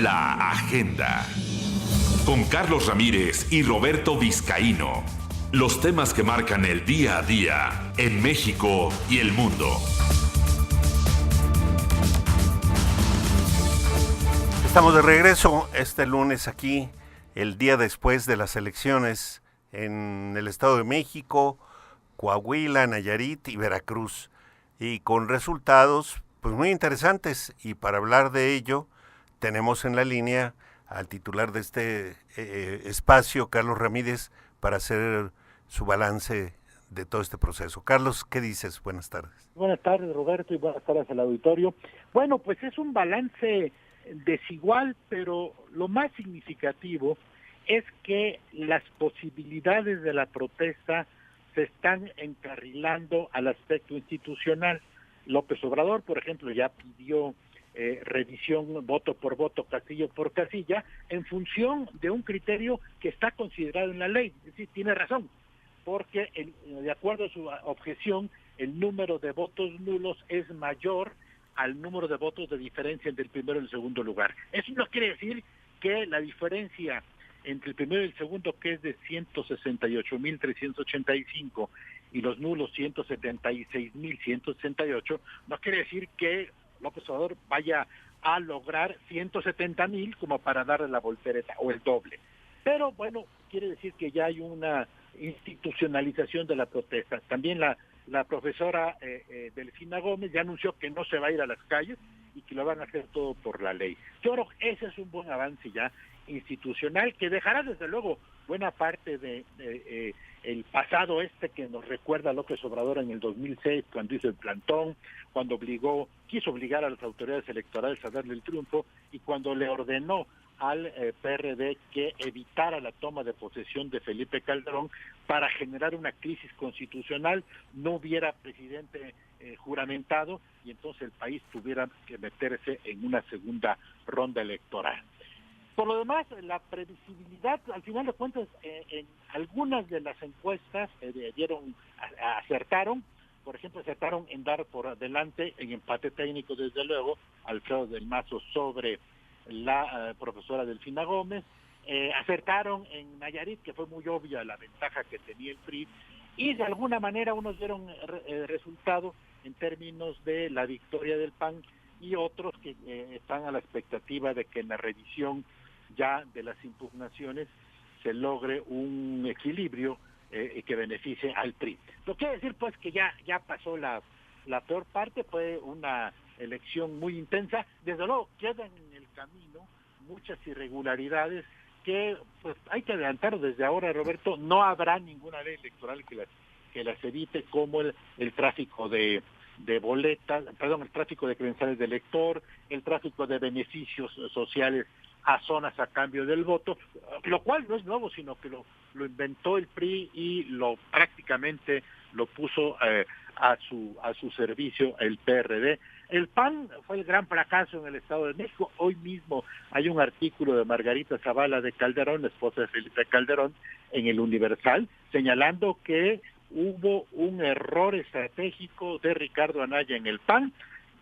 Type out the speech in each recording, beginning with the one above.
La Agenda. Con Carlos Ramírez y Roberto Vizcaíno. Los temas que marcan el día a día en México y el mundo. Estamos de regreso este lunes aquí, el día después de las elecciones en el Estado de México, Coahuila, Nayarit y Veracruz. Y con resultados pues muy interesantes. Y para hablar de ello, tenemos en la línea al titular de este espacio, Carlos Ramírez, para hacer su balance de todo este proceso. Carlos, ¿qué dices? Buenas tardes. Buenas tardes, Roberto, y buenas tardes al auditorio. Bueno, pues es un balance desigual, pero lo más significativo es que las posibilidades de la protesta se están encarrilando al aspecto institucional. López Obrador, por ejemplo, ya pidió revisión voto por voto, casilla por casilla, en función de un criterio que está considerado en la ley. Es decir, tiene razón, porque de acuerdo a su objeción, el número de votos nulos es mayor al número de votos de diferencia entre el primero y el segundo lugar. Eso no quiere decir que la diferencia entre el primero y el segundo, que es de 168,385, y los nulos 176,168, no quiere decir que López Obrador vaya a lograr 170,000 como para darle la voltereta o el doble. Pero bueno, quiere decir que ya hay una institucionalización de la protesta. También la profesora Delfina Gómez ya anunció que no se va a ir a las calles y que lo van a hacer todo por la ley. Yo creo que ese es un buen avance ya institucional que dejará desde luego buena parte de el pasado que nos recuerda a López Obrador en el 2006 cuando hizo el plantón, cuando quiso obligar a las autoridades electorales a darle el triunfo y cuando le ordenó al PRD que evitara la toma de posesión de Felipe Calderón para generar una crisis constitucional, no hubiera presidente juramentado y entonces el país tuviera que meterse en una segunda ronda electoral. Por lo demás, la previsibilidad, al final de cuentas, en algunas de las encuestas acertaron. Por ejemplo, acertaron en dar por delante, en empate técnico desde luego, Alfredo del Mazo sobre la profesora Delfina Gómez. Acertaron en Nayarit, que fue muy obvia la ventaja que tenía el PRI, y de alguna manera unos dieron resultado en términos de la victoria del PAN y otros que están a la expectativa de que en la revisión ya de las impugnaciones se logre un equilibrio que beneficie al PRI. Lo que quiere decir pues que ya pasó la peor parte, fue una elección muy intensa. Desde luego quedan en el camino muchas irregularidades que pues hay que adelantar desde ahora, Roberto. No habrá ninguna ley electoral que las evite, como el tráfico de boletas, el tráfico de credenciales de elector, el tráfico de beneficios sociales a zonas a cambio del voto, lo cual no es nuevo, sino que lo inventó el PRI y prácticamente lo puso a su servicio el PRD. El PAN fue el gran fracaso en el Estado de México. Hoy mismo hay un artículo de Margarita Zavala de Calderón, la esposa de Felipe Calderón, en el Universal, señalando que hubo un error estratégico de Ricardo Anaya en el PAN,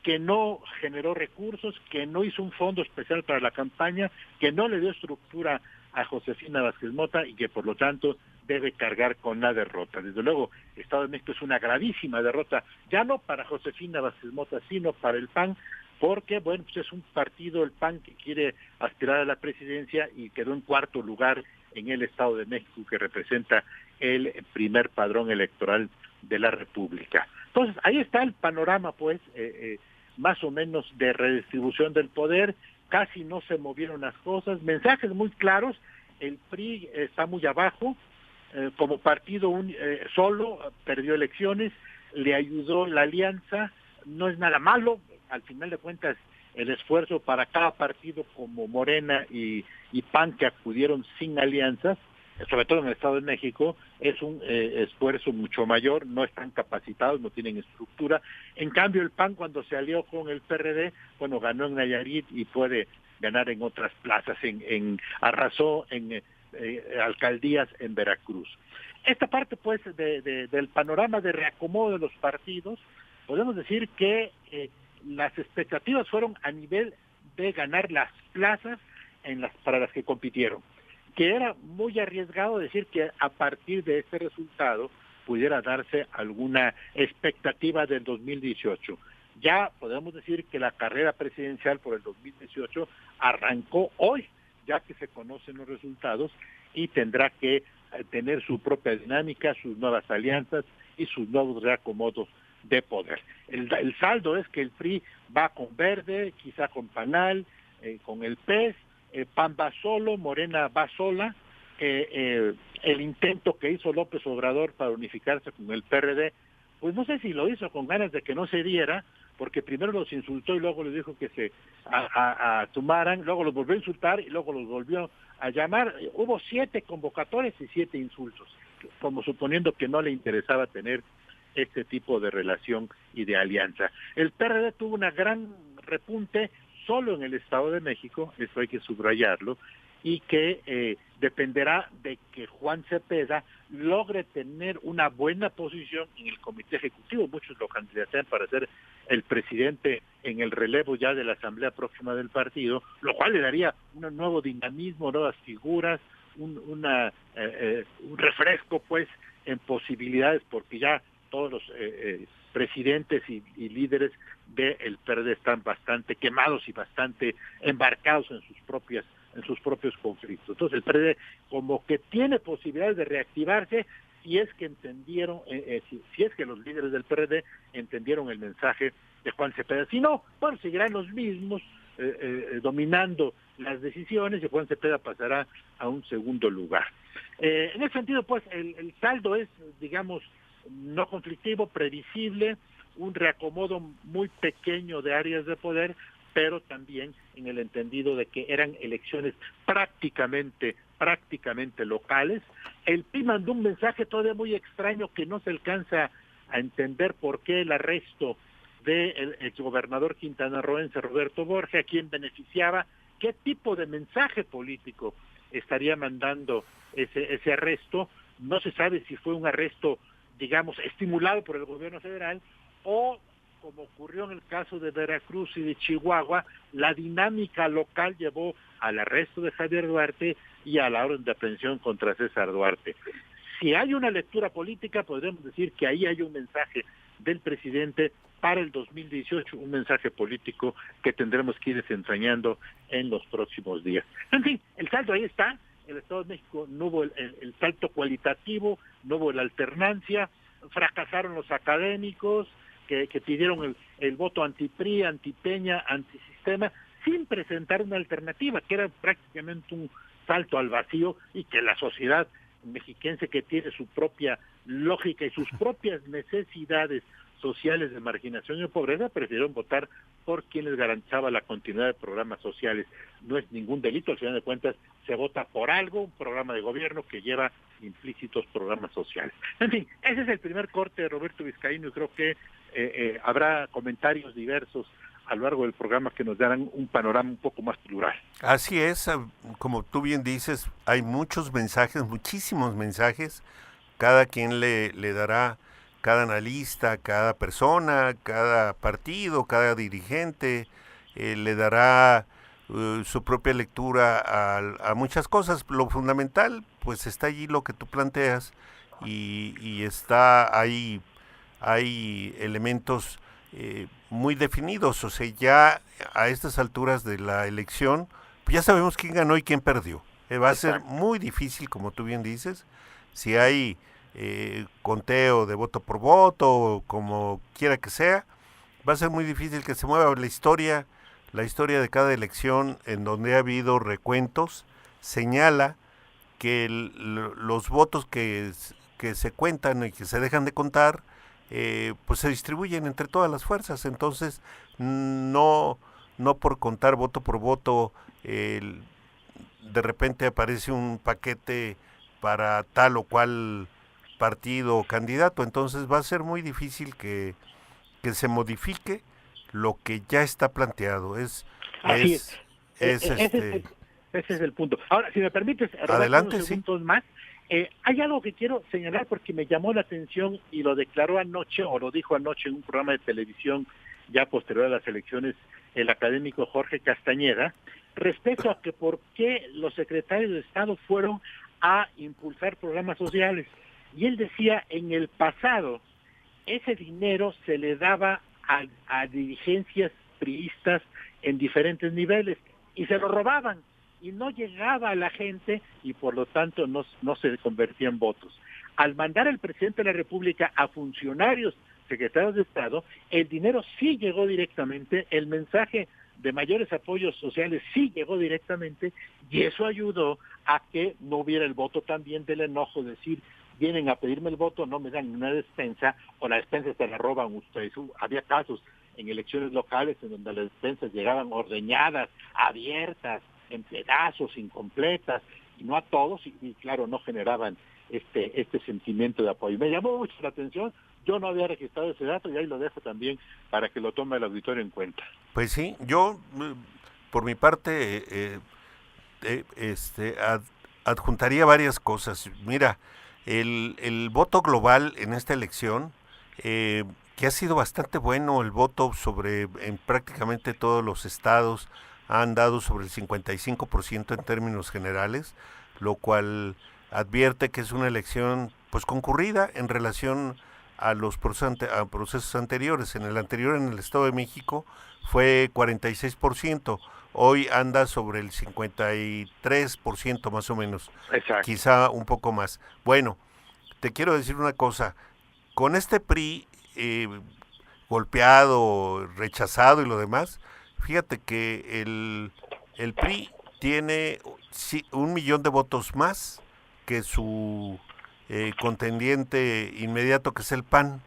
que no generó recursos, que no hizo un fondo especial para la campaña, que no le dio estructura a Josefina Vázquez Mota y que por lo tanto debe cargar con la derrota. Desde luego, el Estado de México es una gravísima derrota, ya no para Josefina Vázquez Mota, sino para el PAN, porque bueno, pues es un partido, el PAN, que quiere aspirar a la presidencia y quedó en cuarto lugar en el Estado de México, que representa el primer padrón electoral de la República. Entonces, ahí está el panorama, pues, más o menos de redistribución del poder. Casi no se movieron las cosas, mensajes muy claros. El PRI está muy abajo, como partido solo, perdió elecciones, le ayudó la alianza, no es nada malo, al final de cuentas el esfuerzo para cada partido como Morena y PAN, que acudieron sin alianzas, sobre todo en el Estado de México, es un esfuerzo mucho mayor, no están capacitados, no tienen estructura. En cambio, el PAN, cuando se alió con el PRD, bueno, ganó en Nayarit y puede ganar en otras plazas, arrasó en alcaldías en Veracruz. Esta parte, pues, del panorama de reacomodo de los partidos, podemos decir que las expectativas fueron a nivel de ganar las plazas, para las que compitieron, que era muy arriesgado decir que a partir de este resultado pudiera darse alguna expectativa del 2018. Ya podemos decir que la carrera presidencial por el 2018 arrancó hoy, ya que se conocen los resultados, y tendrá que tener su propia dinámica, sus nuevas alianzas y sus nuevos reacomodos de poder. El saldo es que el PRI va con Verde, quizá con PANAL, con el PES, PAN va solo, Morena va sola. El intento que hizo López Obrador para unificarse con el PRD, pues no sé si lo hizo con ganas de que no se diera, porque primero los insultó y luego les dijo que se tomaran, luego los volvió a insultar y luego los volvió a llamar. Hubo 7 convocatorias y 7 insultos, como suponiendo que no le interesaba tener este tipo de relación y de alianza. El PRD tuvo una gran repunte solo en el Estado de México, eso hay que subrayarlo, y que dependerá de que Juan Cepeda logre tener una buena posición en el comité ejecutivo. Muchos lo candidatean para ser el presidente en el relevo ya de la asamblea próxima del partido, lo cual le daría un nuevo dinamismo, nuevas figuras, un refresco pues en posibilidades, porque ya todos los presidentes y líderes del PRD están bastante quemados y bastante embarcados en sus propios conflictos. Entonces el PRD como que tiene posibilidades de reactivarse si es que entendieron, si es que los líderes del PRD entendieron el mensaje de Juan Cepeda. Si no, bueno, seguirán los mismos dominando las decisiones y Juan Cepeda pasará a un segundo lugar. En ese sentido, pues, el saldo es, digamos, no conflictivo, previsible, un reacomodo muy pequeño de áreas de poder, pero también en el entendido de que eran elecciones prácticamente locales. El PRI mandó un mensaje todavía muy extraño que no se alcanza a entender por qué el arresto del exgobernador quintanarroense Roberto Borges, a quien beneficiaba, qué tipo de mensaje político estaría mandando ese arresto. No se sabe si fue un arresto, digamos, estimulado por el gobierno federal o, como ocurrió en el caso de Veracruz y de Chihuahua, la dinámica local llevó al arresto de Javier Duarte y a la orden de aprehensión contra César Duarte. Si hay una lectura política, podríamos decir que ahí hay un mensaje del presidente para el 2018, un mensaje político que tendremos que ir desentrañando en los próximos días. En fin, el saldo ahí está. El Estado de México no hubo el salto cualitativo, no hubo la alternancia, fracasaron los académicos que pidieron el voto anti-PRI, anti-Peña, antisistema, sin presentar una alternativa, que era prácticamente un salto al vacío, y que la sociedad mexiquense, que tiene su propia lógica y sus propias necesidades sociales de marginación y pobreza, prefirieron votar por quienes garantizaba la continuidad de programas sociales. No es ningún delito, al final de cuentas se vota por algo, un programa de gobierno que lleva implícitos programas sociales. En fin, ese es el primer corte de Roberto Vizcaíno, y creo que habrá comentarios diversos a lo largo del programa que nos darán un panorama un poco más plural. Así es, como tú bien dices, hay muchos mensajes, muchísimos mensajes, cada quien le dará, cada analista, cada persona, cada partido, cada dirigente, le dará su propia lectura a muchas cosas. Lo fundamental, pues está allí lo que tú planteas, y está ahí, hay elementos muy definidos. O sea, ya a estas alturas de la elección, pues ya sabemos quién ganó y quién perdió. Va a ser muy difícil, como tú bien dices, si hay conteo de voto por voto, como quiera que sea, va a ser muy difícil que se mueva la historia de cada elección, en donde ha habido recuentos, señala que los votos que se cuentan y que se dejan de contar, pues se distribuyen entre todas las fuerzas. Entonces no por contar voto por voto de repente aparece un paquete para tal o cual partido o candidato. Entonces va a ser muy difícil que se modifique lo que ya está planteado. Ese es el punto. Ahora, si me permites, adelante, unos segundos más. Hay algo que quiero señalar porque me llamó la atención y lo declaró anoche, o lo dijo anoche en un programa de televisión ya posterior a las elecciones, el académico Jorge Castañeda, respecto a que por qué los secretarios de Estado fueron a impulsar programas sociales. Y él decía, en el pasado, ese dinero se le daba a dirigencias priistas en diferentes niveles y se lo robaban y no llegaba a la gente y por lo tanto no se convertía en votos. Al mandar el presidente de la República a funcionarios, secretarios de Estado, el dinero sí llegó directamente, el mensaje de mayores apoyos sociales sí llegó directamente y eso ayudó a que no hubiera el voto también del enojo, decir, vienen a pedirme el voto, no me dan una despensa o la despensa se la roban ustedes. Había casos en elecciones locales en donde las despensas llegaban ordeñadas, abiertas, en pedazos, incompletas, y no a todos, y claro, no generaban este sentimiento de apoyo. Me llamó mucho la atención, yo no había registrado ese dato y ahí lo dejo también para que lo tome el auditorio en cuenta. Pues sí, yo por mi parte adjuntaría varias cosas. Mira, el voto global en esta elección, que ha sido bastante bueno, el voto en prácticamente todos los estados han dado sobre el 55% en términos generales, lo cual advierte que es una elección pues concurrida en relación a los procesos anteriores. En el anterior, en el Estado de México, fue 46%, hoy anda sobre el 53% más o menos. Exacto. Quizá un poco más. Bueno, te quiero decir una cosa, con este PRI golpeado, rechazado y lo demás, fíjate que el PRI tiene 1 millón de votos más que su contendiente inmediato, que es el PAN,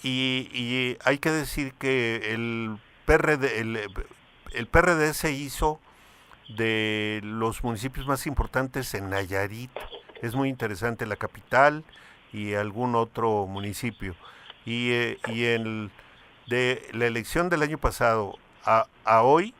y hay que decir que el PRD se hizo de los municipios más importantes en Nayarit, es muy interesante, la capital y algún otro municipio, y de la elección del año pasado a hoy,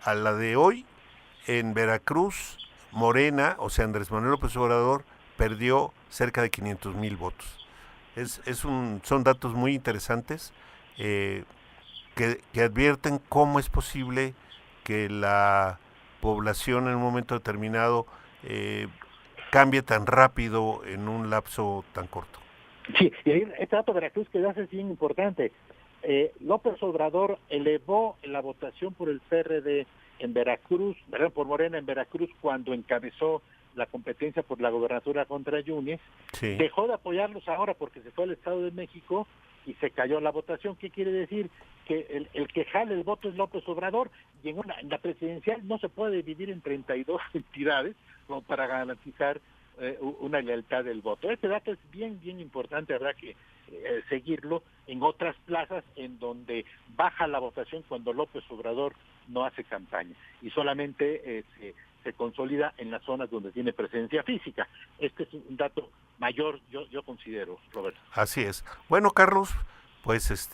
a la de hoy, en Veracruz, Morena, o sea, Andrés Manuel López Obrador, perdió cerca de 500,000 votos. Son datos muy interesantes que advierten cómo es posible que la población en un momento determinado cambie tan rápido en un lapso tan corto. Sí, y ahí este dato de Veracruz que es bien importante. López Obrador elevó la votación por el PRD en Veracruz, perdón, por Morena en Veracruz, cuando encabezó la competencia por la gobernatura contra Yunes. Sí. Dejó de apoyarlos ahora porque se fue al Estado de México y se cayó la votación. ¿Qué quiere decir? Que el que jale el voto es López Obrador, y en la presidencial no se puede dividir en 32 entidades como para garantizar una lealtad del voto. Este dato es bien importante, habrá que seguirlo en otras plazas en donde baja la votación cuando López Obrador no hace campaña y solamente se consolida en las zonas donde tiene presencia física. Este es un dato mayor, yo considero, Roberto. Así es. Bueno, Carlos, pues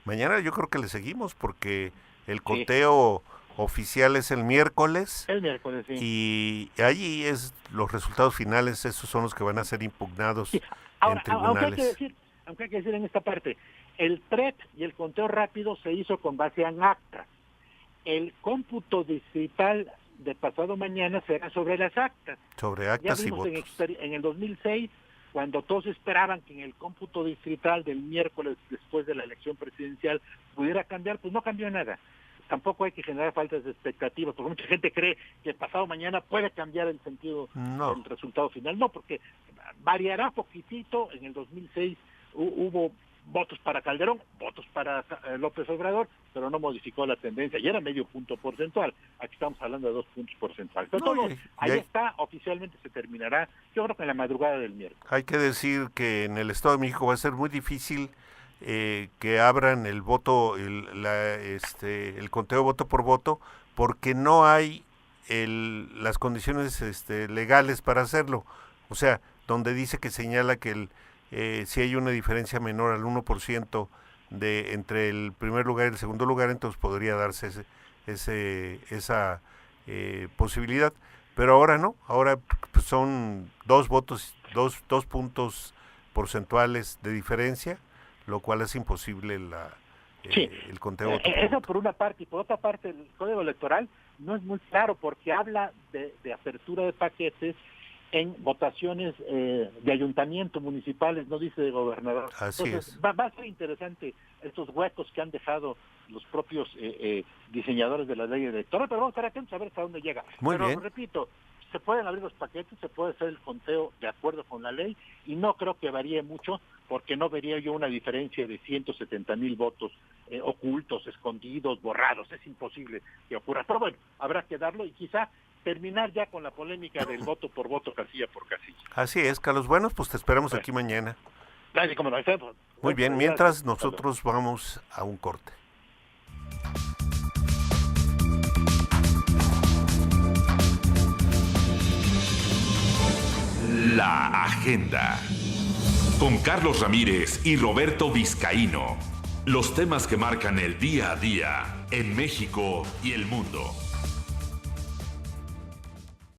mañana yo creo que le seguimos porque el conteo oficial es el miércoles. El miércoles, sí. Y allí los resultados finales, esos son los que van a ser impugnados en tribunales. Aunque hay que decir en esta parte, el PREP y el conteo rápido se hizo con base en actas. El cómputo distrital de pasado mañana será sobre las actas. Sobre actas y votos. En el 2006, cuando todos esperaban que en el cómputo distrital del miércoles después de la elección presidencial pudiera cambiar, pues no cambió nada. Tampoco hay que generar faltas de expectativas, porque mucha gente cree que el pasado mañana puede cambiar el sentido del resultado final. No, porque variará poquitito. En el 2006 hubo votos para Calderón, votos para López Obrador, pero no modificó la tendencia, y era medio punto porcentual. Aquí estamos hablando de 2 puntos porcentuales. Pero ahí está, oficialmente se terminará, yo creo que en la madrugada del miércoles. Hay que decir que en el Estado de México va a ser muy difícil que abran el voto, el conteo voto por voto, porque no hay las condiciones legales para hacerlo. O sea, donde dice que señala que si hay una diferencia menor al 1% entre el primer lugar y el segundo lugar, entonces podría darse esa posibilidad. Pero ahora no, ahora pues, son 2 puntos porcentuales de diferencia, lo cual es imposible Sí, el conteo. Eso por una parte, y por otra parte el Código Electoral no es muy claro porque habla de apertura de paquetes en votaciones de ayuntamiento municipales, no dice de gobernador. Así Entonces, es. va a ser interesante estos huecos que han dejado los propios diseñadores de la ley electoral, pero vamos a estar atentos a ver hasta dónde llega. Muy Pero bien. repito, se pueden abrir los paquetes, se puede hacer el conteo de acuerdo con la ley y no creo que varíe mucho porque no vería yo una diferencia de 170,000 votos ocultos, escondidos, borrados. Es imposible que ocurra. Pero bueno, habrá que darlo y quizá terminar ya con la polémica del voto por voto, casilla por casilla. Así es, Carlos. Bueno, pues te esperamos aquí mañana. Dale, cómo no, Muy bien, mientras nosotros vamos a un corte. La agenda. Con Carlos Ramírez y Roberto Vizcaíno. Los temas que marcan el día a día en México y el mundo.